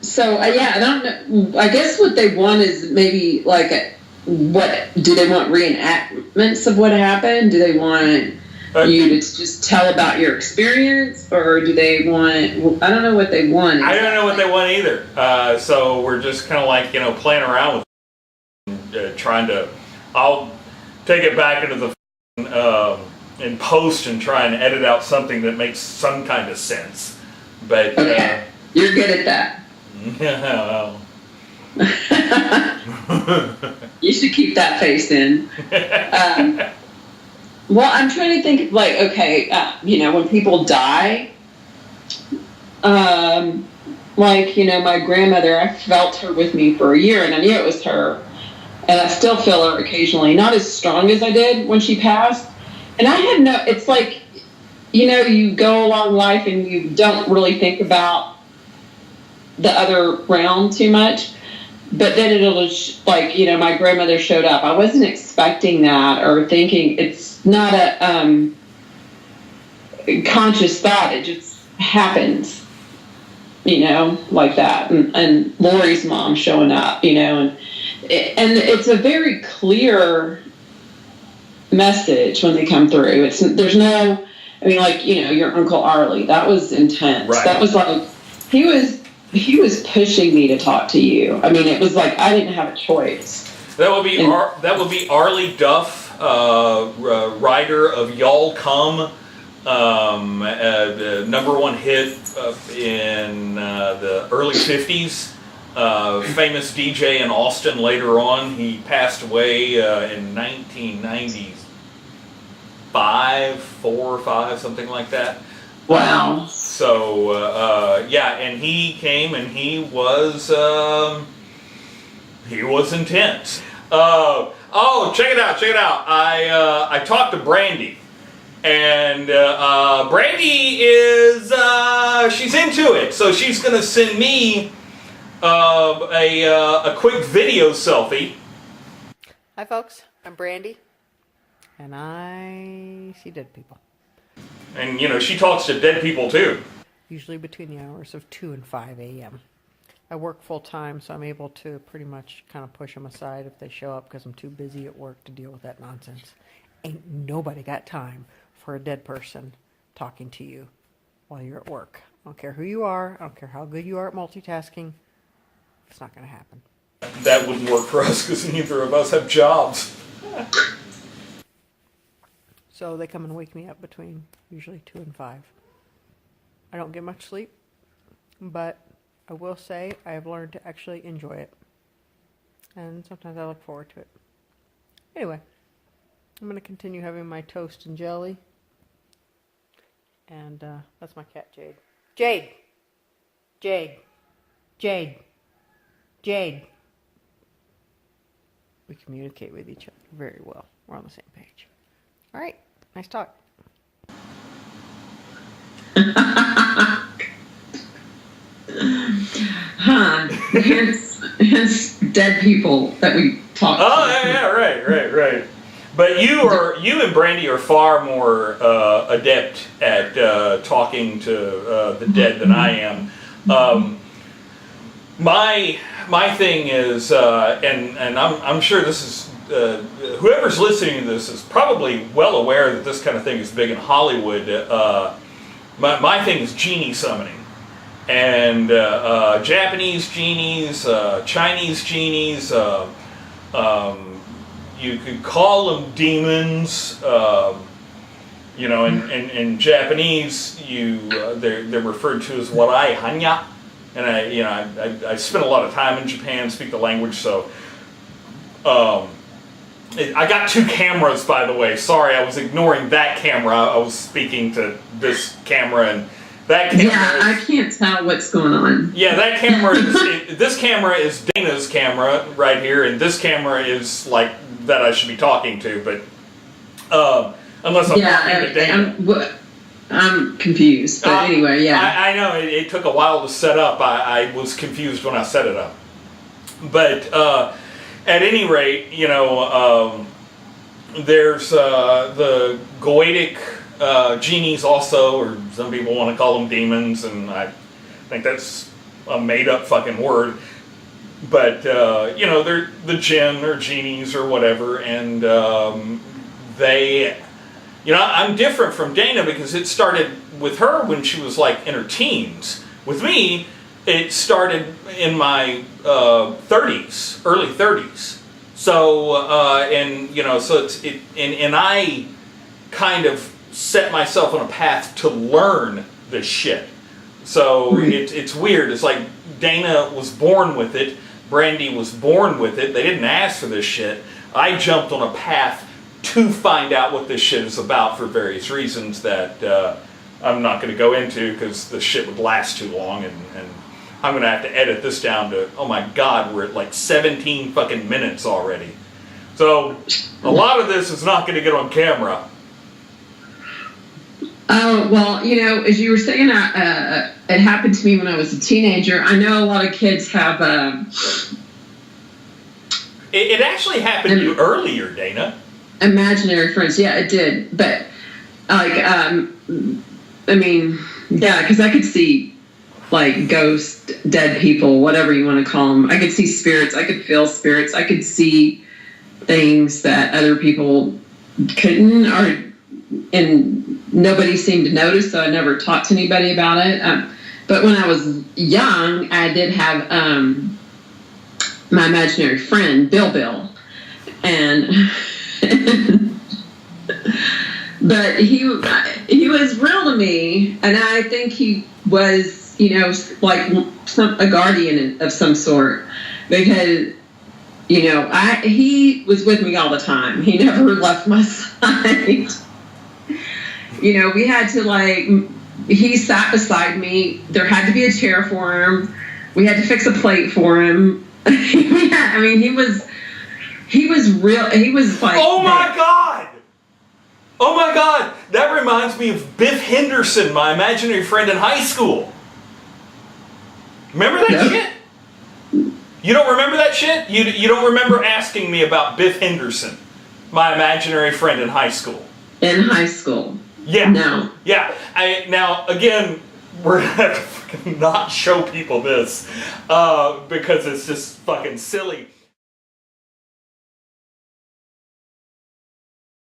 So yeah, I don't know. I guess what they want is maybe like what do they want reenactments of what happened? Do they want you to just tell about your experience, or do they want? I don't know what they want. Exactly. I don't know what they want either. So we're just kind of like playing around with trying to. I'll take it back into the in post and try and edit out something that makes some kind of sense. But okay, you're good at that. Yeah. You should keep that face in. Well, I'm trying to think, like, okay, when people die, like, my grandmother, I felt her with me for a year, and I knew it was her, and I still feel her occasionally, not as strong as I did when she passed, and I had it's like, you go along life and you don't really think about the other realm too much, but then it'll like my grandmother showed up. I wasn't expecting that or thinking. It's not a conscious thought. It just happens, like that. And Lori's mom showing up, and it's a very clear message when they come through. There's no, like your Uncle Arlie. That was intense. Right. That was like he was pushing me to talk to you. It was like I didn't have a choice. That would be Arlie Duff, writer of Y'all Come, the #1 hit in the early 50s. Famous DJ in Austin later on. He passed away in 1995, 4 or 5, something like that. Wow. So, and he came and he was intense. Check it out. I talked to Brandy, and Brandy is, she's into it. So she's going to send me a quick video selfie. Hi folks, I'm Brandy, and I see dead people. And, she talks to dead people, too. Usually between the hours of 2 and 5 a.m. I work full-time, so I'm able to pretty much kind of push them aside if they show up because I'm too busy at work to deal with that nonsense. Ain't nobody got time for a dead person talking to you while you're at work. I don't care who you are. I don't care how good you are at multitasking. It's not going to happen. That wouldn't work for us because neither of us have jobs. So they come and wake me up between usually 2 and 5. I don't get much sleep, but I will say I have learned to actually enjoy it. And sometimes I look forward to it. Anyway, I'm going to continue having my toast and jelly. And that's my cat, Jade. Jade! Jade! Jade! Jade! We communicate with each other very well. We're on the same page. All right. Nice talk. Hence dead people that we talk to. Yeah, right. But you and Brandy are far more adept at talking to the dead than I am. My thing is, and I'm sure this is. Whoever's listening to this is probably well aware that this kind of thing is big in Hollywood. My thing is genie summoning, and Japanese genies, Chinese genies. You could call them demons. In Japanese, they're referred to as warai hanya, and I spent a lot of time in Japan, speak the language, so. I got 2 cameras, by the way. Sorry, I was ignoring that camera. I was speaking to this camera, and that camera. Yeah, I can't tell what's going on. Yeah, that camera is. This camera is Dana's camera right here, and this camera is like that I should be talking to, but unless I'm talking to Dana. I'm confused, but anyway, yeah. I know it took a while to set up. I was confused when I set it up, but. At any rate, there's the goetic genies also, or some people want to call them demons, and I think that's a made up fucking word. But, they're the jinn or genies or whatever, and they, I'm different from Dana because it started with her when she was like in her teens. With me, it started in my 30s, early 30s. So, and I kind of set myself on a path to learn this shit. So it's weird. It's like Dana was born with it. Brandy was born with it. They didn't ask for this shit. I jumped on a path to find out what this shit is about for various reasons that I'm not going to go into because the shit would last too long, and I'm going to have to edit this down to, oh my God, we're at like 17 fucking minutes already. So a lot of this is not going to get on camera. Oh, well, as you were saying, it happened to me when I was a teenager. I know a lot of kids have... It actually happened to you earlier, Dana. Imaginary friends. Yeah, it did. But, because I could see, like, ghosts, dead people, whatever you want to call them. I could see spirits. I could feel spirits. I could see things that other people couldn't, and nobody seemed to notice, so I never talked to anybody about it. But when I was young, I did have my imaginary friend, Bill. And but he was real to me, and I think he was, like a guardian of some sort, because he was with me all the time. He never left my side. We had to, he sat beside me. There had to be a chair for him. We had to fix a plate for him. He was real. He was like... Oh my God! Oh my God! That reminds me of Biff Henderson, my imaginary friend in high school. Remember that shit? You don't remember that shit? You don't remember asking me about Biff Henderson, my imaginary friend in high school? In high school. Yeah. No. Yeah. Now, again, we're going to have to fucking not show people this because it's just fucking silly.